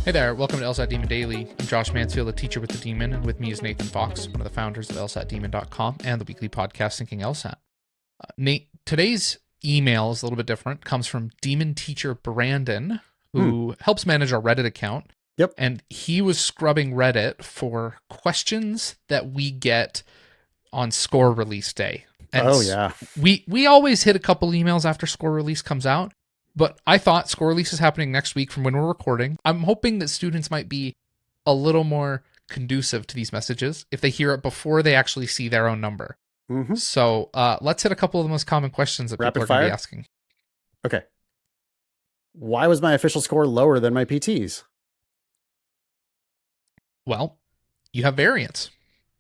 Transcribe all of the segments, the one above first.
Hey there, welcome to LSAT Demon Daily. I'm Josh Mansfield, a teacher with the Demon, and with me is Nathan Fox, one of the founders of LSATdemon.com and the weekly podcast Thinking LSAT. Nate, today's email is a little bit different. Comes from Demon teacher Brandon, who helps manage our Reddit account. Yep. And he was scrubbing Reddit for questions that we get on score release day. And yeah. We always hit a couple emails after score release comes out. But I thought score release is happening next week from when we're recording. I'm hoping that students might be a little more conducive to these messages if they hear it before they actually see their own number. Mm-hmm. So let's hit a couple of the most common questions that Rapid people are going to fire? be asking. Okay. Why was my official score lower than my PT's? Well, you have variance.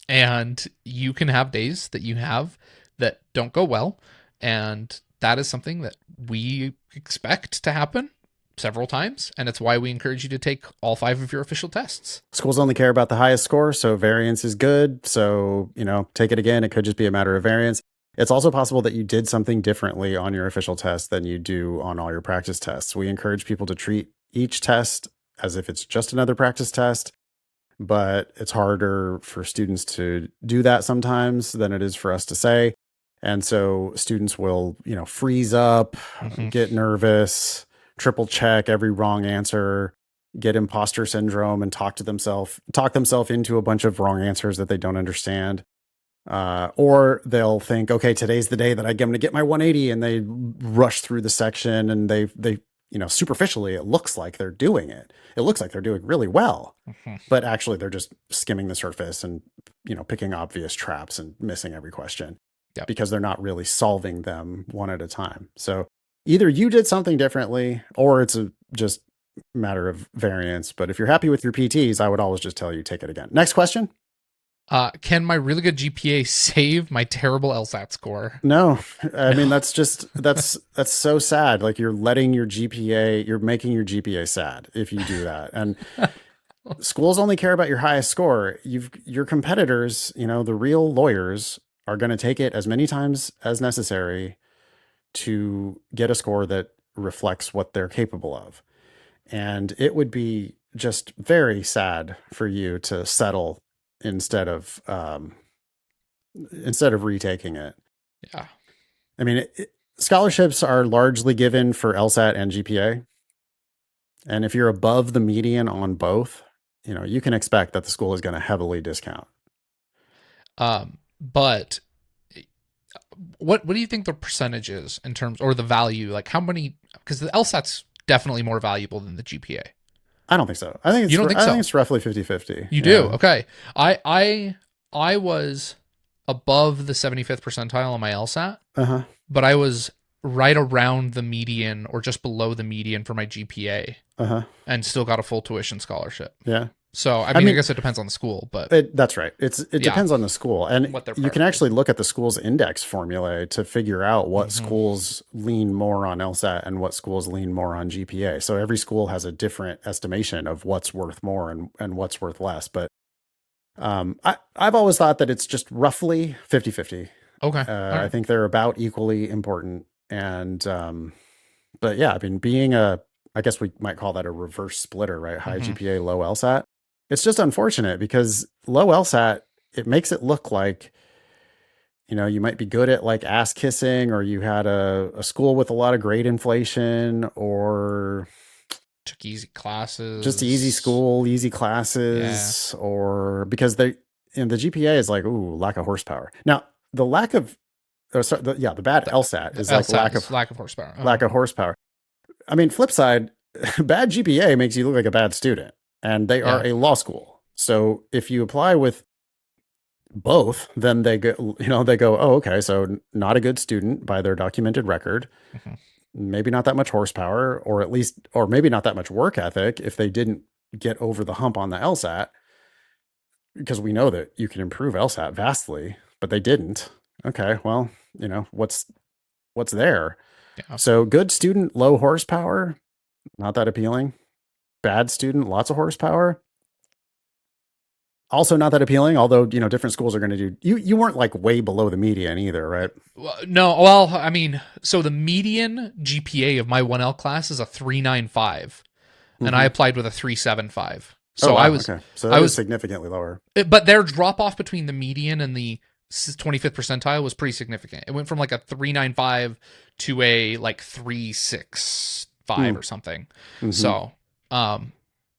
And you can have days that you have that don't go well. And that is something that we expect to happen several times, and it's why we encourage you to take all 5 of your official tests. Schools only care about the highest score, so variance is good. So, take it again. It could just be a matter of variance. It's also possible that you did something differently on your official test than you do on all your practice tests. We encourage people to treat each test as if it's just another practice test, but it's harder for students to do that sometimes than it is for us to say. And so students will, freeze up, get nervous, triple check every wrong answer, get imposter syndrome, and talk themselves into a bunch of wrong answers that they don't understand. Or they'll think, okay, today's the day that I'm going to get my 180, and they rush through the section, and they superficially, it looks like they're doing it. It looks like they're doing really well, but actually they're just skimming the surface and, picking obvious traps and missing every question. Yep. Because they're not really solving them one at a time. So either you did something differently or it's a just matter of variance. But if you're happy with your PTs, I would always just tell you, take it again. Next question. Can my really good GPA save my terrible LSAT score? No, I mean, that's so sad. Like you're making your GPA sad if you do that. And schools only care about your highest score. Your competitors, the real lawyers, are going to take it as many times as necessary to get a score that reflects what they're capable of. And it would be just very sad for you to settle instead of retaking it. Yeah. I mean, scholarships are largely given for LSAT and GPA. And if you're above the median on both, you can expect that the school is going to heavily discount. But what do you think the percentage is in terms, or the value? Like how many? Because the LSAT's definitely more valuable than the GPA. I don't think so. I think it's roughly 50-50. You do? Okay. I was above the 75th percentile on my LSAT, but I was right around the median or just below the median for my GPA, and still got a full tuition scholarship. Yeah. So, I mean, I guess it depends on the school, but that's right. It depends on the school, and you can actually look at the school's index formulae to figure out what schools lean more on LSAT and what schools lean more on GPA. So every school has a different estimation of what's worth more and what's worth less. But I've always thought that it's just roughly 50-50. Okay. Right. I think they're about equally important. And, but yeah, I mean, I guess we might call that a reverse splitter, right? High GPA, low LSAT. It's just unfortunate because low LSAT, it makes it look like, you might be good at like ass kissing, or you had a school with a lot of grade inflation, or took easy classes, just easy school, easy classes, or because the GPA is like, ooh, lack of horsepower. Now the lack of, the bad LSAT is like lack of horsepower. Lack of horsepower. I mean, flip side, bad GPA makes you look like a bad student. And they are a law school. So if you apply with both, then they go, oh, okay, so not a good student by their documented record, maybe not that much horsepower, or maybe not that much work ethic if they didn't get over the hump on the LSAT, because we know that you can improve LSAT vastly, but they didn't. Okay, well, what's there? Yeah. So good student, low horsepower, not that appealing. Bad student, lots of horsepower, also not that appealing. Although different schools are going to do. You weren't like way below the median either, right? No, well, I mean, so the median GPA of my 1L class is a 3.95. and I applied with a 375. Oh So I wow, was, okay. So I that is was, significantly lower. but their drop off between the median and the 25th percentile was pretty significant. It went from like a 395 to a like 365 Mm. or something. Mm-hmm. So, um,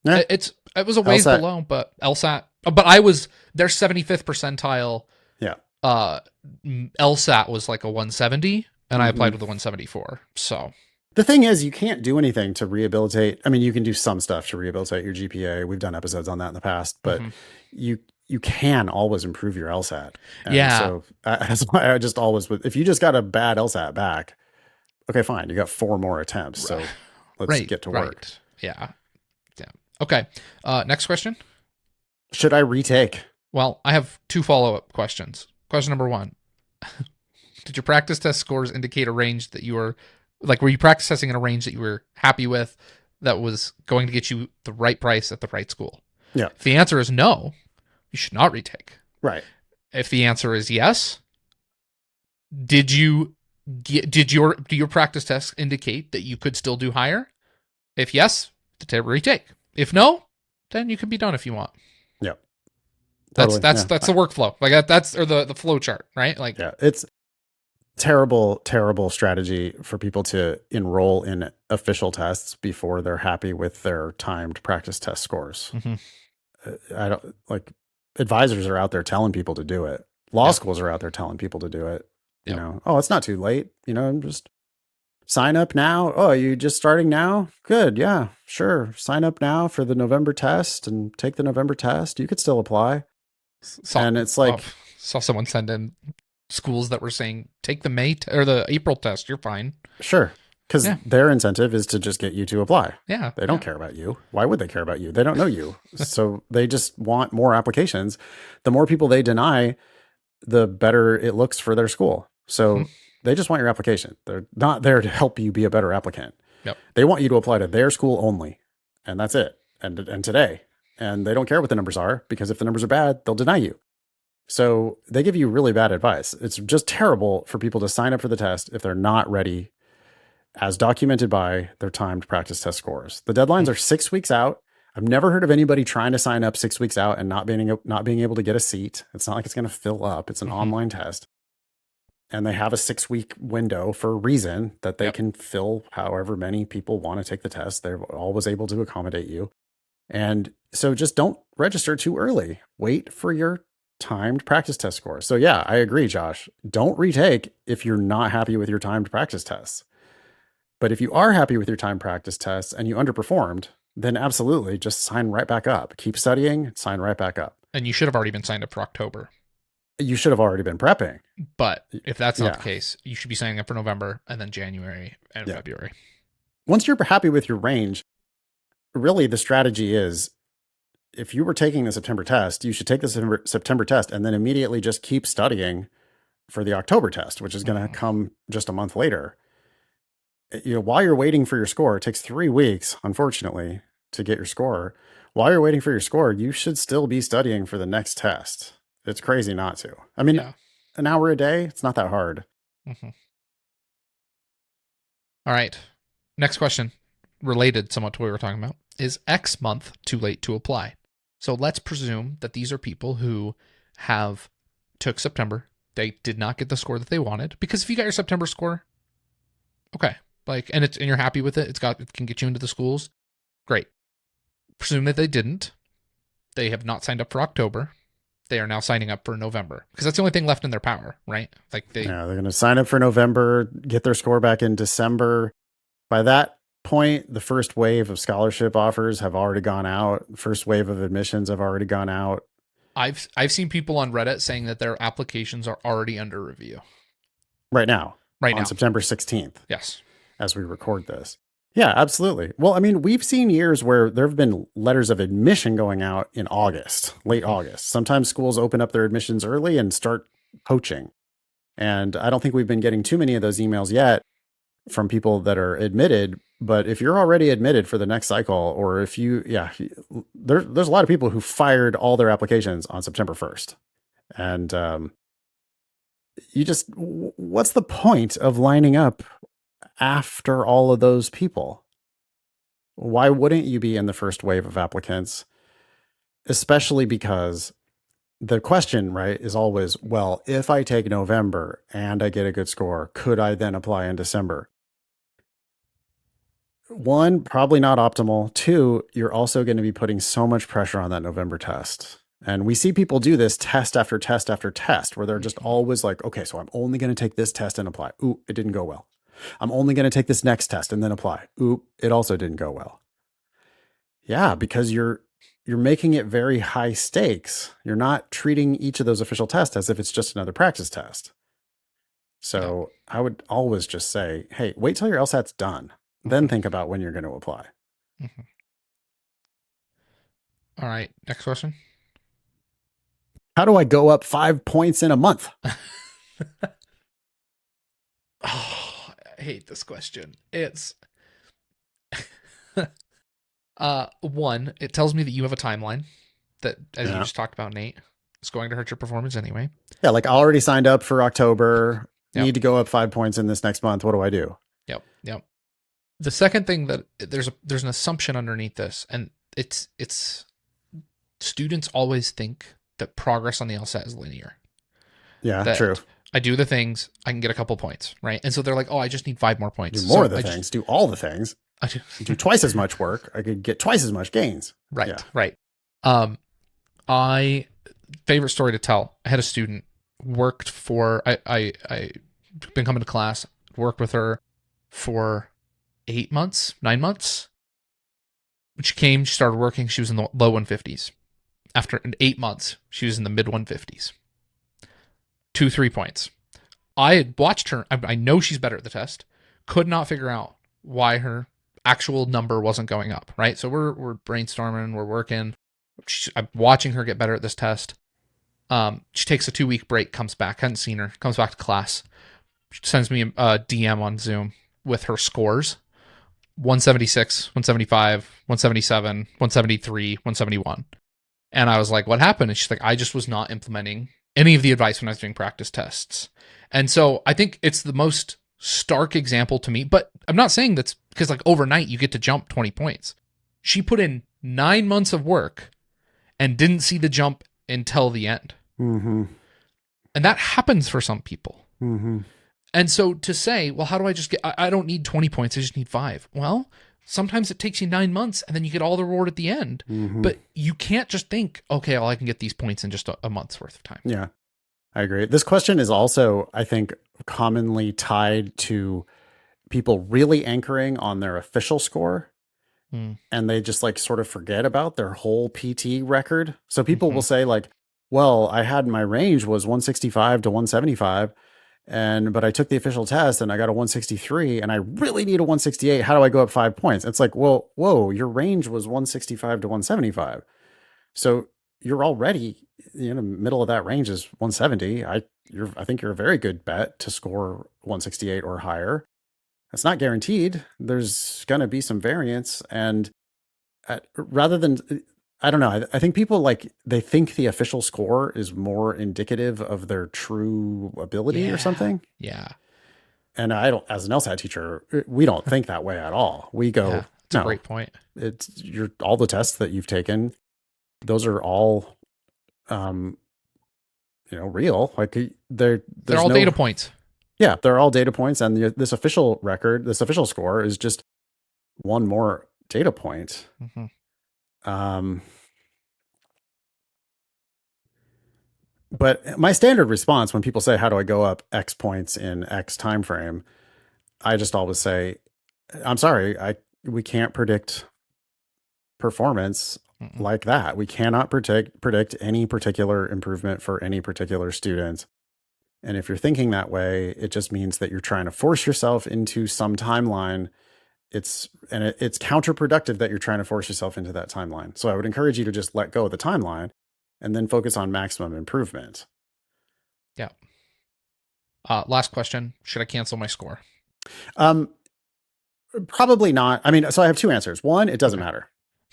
Yeah, it was a ways LSAT. below, but LSAT, but I was their 75th percentile. Yeah. Uh, LSAT was like a 170, and I Mm-hmm. applied with a 174. So The thing is, you can't do anything to rehabilitate. I mean, you can do some stuff to rehabilitate your GPA. We've done episodes on that in the past, but mhm. you can always improve your LSAT. And Yeah, so that's why I just always would. If you just got a bad LSAT back, okay, fine. You got 4 more attempts. So let's right, get to work. right. Yeah, yeah. Okay. Next question. Should I retake? Well, I have 2 follow-up questions. Question number 1. Did your practice test scores indicate a range that you were like, were you practice testing in a range that you were happy with that was going to get you the right price at the right school? Yeah. If the answer is no, you should not retake. Right. If the answer is yes, did you do your practice tests indicate that you could still do higher? If yes, to retake. If no, then you can be done if you want. Yeah. That's Totally. Yeah. that's the workflow. Like that's or the flow chart, right? Like Yeah. It's terrible strategy for people to enroll in official tests before they're happy with their timed practice test scores. mhm. I don't like advisors are out there telling people to do it. Law Yep. schools are out there telling people to do it. You Yep. know, oh, it's not too late. You know, just sign up now. Oh, you just starting now? Good. Yeah, sure. Sign up now for the November test and take the November test. You could still apply. saw And it's oh, like, saw someone send in schools that were saying take the or the April test. You're fine. sure. Because Yeah. their incentive is to just get you to apply. Yeah. They don't care about you. Why would they care about you? They don't know you. So they just want more applications. The more people they deny, the better it looks for their school. So Mhm. they just want your application. They're not there to help you be a better applicant. Yep. They want you to apply to their school only. And that's it. And today. And they don't care what the numbers are because if the numbers are bad, they'll deny you. So they give you really bad advice. It's just terrible for people to sign up for the test if they're not ready as documented by their timed practice test scores. The deadlines are 6 weeks out. I've never heard of anybody trying to sign up 6 weeks out and not being able to get a seat. It's not like it's going to fill up. It's an Mhm. online test. And they have a 6-week window for a reason that they Yep. can fill however many people want to take the test. They're always able to accommodate you. And so just don't register too early. Wait for your timed practice test score. So yeah, I agree, Josh. Don't retake if you're not happy with your timed practice tests. But if you are happy with your time practice tests and you underperformed, then absolutely just sign right back up. Keep studying, sign right back up. And you should have already been signed up for October. You should have already been prepping. But if that's not Yeah. the case, you should be signing up for November and then January and Yeah. February. Once you're happy with your range, really the strategy is if you were taking the September test, you should take the September test and then immediately just keep studying for the October test, which is going to come just a month later. You know, while you're waiting for your score, it takes 3 weeks, unfortunately, to get your score. While you're waiting for your score, you should still be studying for the next test. It's crazy not to. I mean, Yeah. an hour a day, it's not that hard. Mm-hmm. All right. Next question, related somewhat to what we were talking about, is X month too late to apply? So let's presume that these are people who have took September. They did not get the score that they wanted, because if you got your September score, okay, like, and you're happy with it, it can get you into the schools, great. Presume that they didn't. They have not signed up for October. They are now signing up for November because that's the only thing left in their power, right? Like Yeah, they're going to sign up for November, get their score back in December. By that point, the first wave of scholarship offers have already gone out. The first wave of admissions have already gone out. I've seen people on Reddit saying that their applications are already under review Right now. right on now. September 16th. Yes. As we record this. Yeah, absolutely. Well, I mean, we've seen years where there have been letters of admission going out in August, late August. Sometimes schools open up their admissions early and start poaching. And I don't think we've been getting too many of those emails yet from people that are admitted. But if you're already admitted for the next cycle, or if there's a lot of people who fired all their applications on September 1st. And what's the point of lining up after all of those people? Why wouldn't you be in the first wave of applicants? Especially because the question, right, is always, well, if I take November and I get a good score, could I then apply in December? One, probably not optimal. Two, you're also going to be putting so much pressure on that November test. And we see people do this test after test after test where they're just Mhm. always like, okay, so I'm only going to take this test and apply. Ooh, it didn't go well. I'm only going to take this next test and then apply. Ooh, it also didn't go well. Yeah, because you're making it very high stakes. You're not treating each of those official tests as if it's just another practice test. Yeah. So I would always just say, hey, wait till your LSAT's done. Then Mhm. think about when you're going to apply. Mhm. All right. Next question. How do I go up 5 points in a month? Oh, I hate this question. It's one, it tells me that you have a timeline that, as you Yeah. just talked about, Nate, is going to hurt your performance anyway. Yeah. Like I already signed up for October, Yep. need to go up 5 points in this next month. What do I do? Yep. Yep. The second thing that there's an assumption underneath this, and it's students always think that progress on the LSAT is linear. Yeah, true. That I do the things, I can get a couple points, right? And so they're like, oh, I just need 5 more points. Do more So of the I just things, do all the things, I do do twice as much work. I could get twice as much gains. Yeah. right, right. Um, I favorite story to tell. I had a student worked for I been coming to class, worked with her for 8 months, 9 months. When she came, she started working. She was in the low 150s. After 8 months, she was in the mid 150s. 2 3 points. I had watched her. I know she's better at the test. Could not figure out why her actual number wasn't going up. Right. So we're brainstorming. We're working. I'm watching her get better at this test. She takes a 2 week break, comes back, hadn't seen her, comes back to class, she sends me a DM on Zoom with her scores: 176, 175, 177, 173, 171. And I was like, what happened? And she's like, I just was not implementing any of the advice when I was doing practice tests. And so I think it's the most stark example to me, but I'm not saying that's because like overnight you get to jump 20 points. She put in 9 months of work and didn't see the jump until the end. Mm-hmm. And that happens for some people. Mm-hmm. And so to say, well, how do I just get, I don't need 20 points, I just need 5. Well, sometimes it takes you 9 months and then you get all the reward at the end. Mm-hmm. But you can't just think, okay, well, I can get these points in just a month's worth of time. Yeah, I agree. This question is also, I think, commonly tied to people really anchoring on their official score Mm. and they just like sort of forget about their whole PT record. So people Mm-hmm. will say like, well, I had my range was 165 to 175 but I took the official test and I got a 163 and I really need a 168. How do I go up 5 points? It's like, well, whoa, your range was 165 to 175. So you're already, middle of that range is 170. I think you're a very good bet to score 168 or higher. It's not guaranteed. There's going to be some variance. And rather than, I don't know, I think people like, they think the official score is more indicative of their true ability or Yeah. something. Yeah. And I don't, as an LSAT teacher, we don't think that way at all. We Yeah. go, It's a no, great point. all the tests that you've taken, those are all, um, real. Like They're there's all data no, points. yeah, they're all data points. And this official record, this official score is just one more data point. Mm-hmm. Um, but my standard response when people say, how do I go up X points in X time frame? I just always say, I'm sorry, we can't predict performance Mm-mm. like that. We cannot predict any particular improvement for any particular student. And if you're thinking that way, it just means that you're trying to force yourself into some timeline. It's counterproductive that you're trying to force yourself into that timeline. So I would encourage you to just let go of the timeline and then focus on maximum improvement. Yeah. Last question. Should I cancel my score? Um, Probably not. I mean, so I have two answers. One, it doesn't Okay. matter.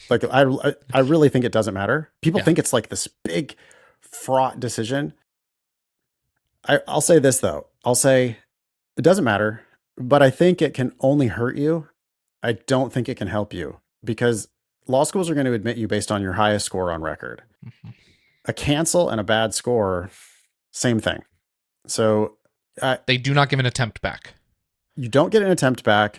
Like I really think it doesn't matter. People Yeah. think it's like this big fraught decision. I'll say this though. I'll say it doesn't matter, but I think it can only hurt you. I don't think it can help you. because law schools are going to admit you based on your highest score on record. Mhm. A cancel and a bad score, same thing. So They do not give an attempt back. you don't get an attempt back.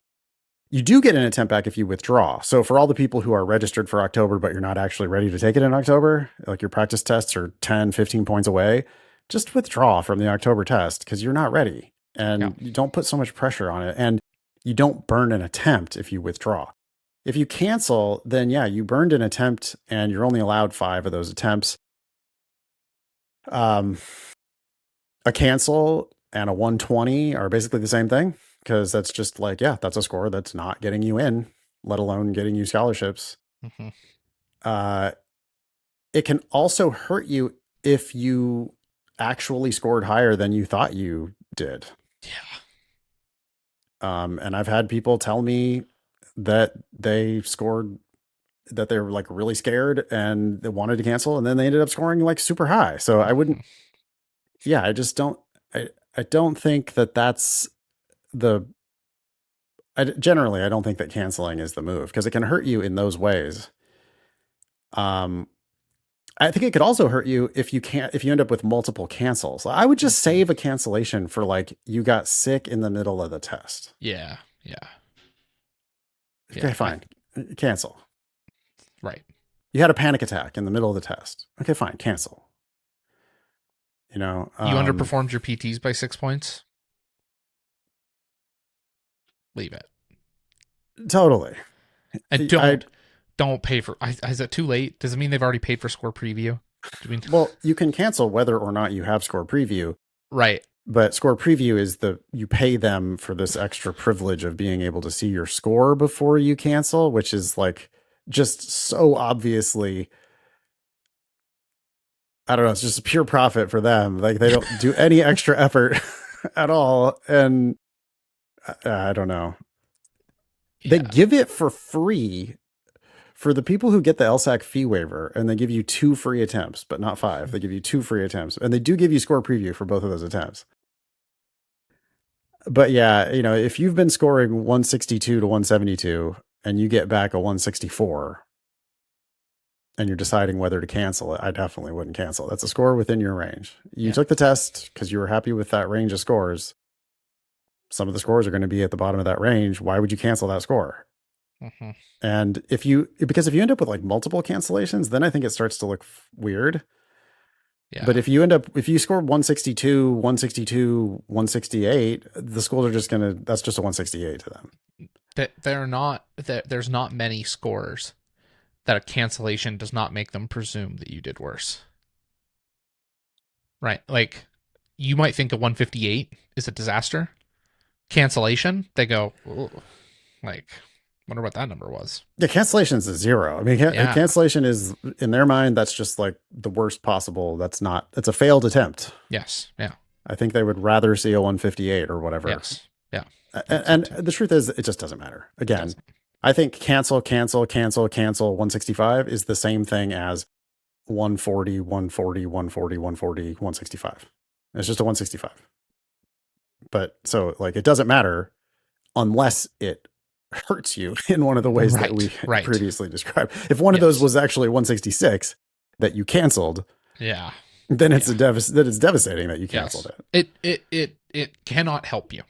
You do get an attempt back if you withdraw. So for all the people who are registered for October, but you're not actually ready to take it in October, like your practice tests are 10, 15 points away, just withdraw from the October test because you're not ready. And Yeah. you don't put so much pressure on it. And you don't burn an attempt if you withdraw. If you cancel, then yeah, you burned an attempt and you're only allowed 5 of those attempts. A cancel and a 120 are basically the same thing because that's just like, yeah, that's a score that's not getting you in, let alone getting you scholarships. Mm-hmm. It can also hurt you if you actually scored higher than you thought you did. Yeah. And I've had people tell me that they scored, that they were like really scared and they wanted to cancel, and then they ended up scoring like super high. So I wouldn't, yeah, I just don't, I don't think that that's the, generally, I don't think that canceling is the move because it can hurt you in those ways. I think it could also hurt you if you end up with multiple cancels. I would just save a cancellation for like you got sick in the middle of the test. Yeah. Yeah. Okay, fine. Cancel. Right. You had a panic attack in the middle of the test. Okay, fine. Cancel. You know, You underperformed your PTs by 6 points. Leave it. Totally. And don't pay for. Is it too late? Does it mean they've already paid for score preview? Well, you can cancel whether or not you have score preview. Right. But score preview is you pay them for this extra privilege of being able to see your score before you cancel, which is like just so obviously, I don't know, it's just pure profit for them. Like they don't do any extra effort at all. And I don't know. They give it for free for the people who get the LSAC fee waiver, and they give you 2 free attempts, but not 5. They give you 2 free attempts, and they do give you score preview for both of those attempts. But yeah, you know, if you've been scoring 162 to 172 and you get back a 164 and you're deciding whether to cancel it, I definitely wouldn't cancel. That's a score within your range. You took the test because you were happy with that range of scores. Some of the scores are going to be at the bottom of that range. Why would you cancel that score? Mm-hmm. And because if you end up with like multiple cancellations, then I think it starts to look weird. Yeah. But if you score 162, 162, 168, the schools are just that's just a 168 to them. There's not many scores that a cancellation does not make them presume that you did worse. Right. Like you might think a 158 is a disaster. Cancellation, they go, like, wonder what that number was. Yeah, cancellation is a 0. I mean, cancellation is, in their mind, that's just like the worst possible. It's a failed attempt. Yes. Yeah. I think they would rather see a 158 or whatever. Yes. Yeah. And the truth is, it just doesn't matter. Again, I think cancel 165 is the same thing as 140, 140, 140, 140, 165. It's just a 165. But so like, it doesn't matter unless it hurts you in one of the ways that we previously described. If one of those was actually 166 that you canceled, then it's devastating that you canceled it. It cannot help you.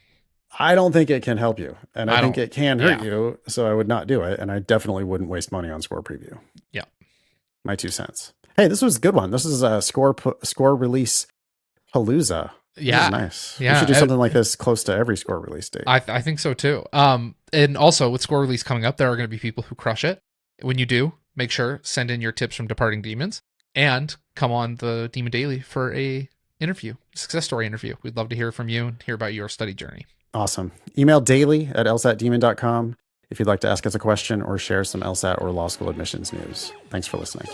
I don't think it can help you, and I think it can hurt you. So I would not do it, and I definitely wouldn't waste money on score preview. Yeah, my 2 cents. Hey, this was a good one. This is a score release palooza. Yeah, nice. Yeah, we should do something like this close to every score release date. I think so too. And also with score release coming up, there are going to be people who crush it. When you do, make sure send in your tips from departing demons and come on the Demon Daily for a success story interview. We'd love to hear from you and hear about your study journey. Awesome. Email daily@lsatdemon.com if you'd like to ask us a question or share some LSAT or law school admissions news. Thanks for listening.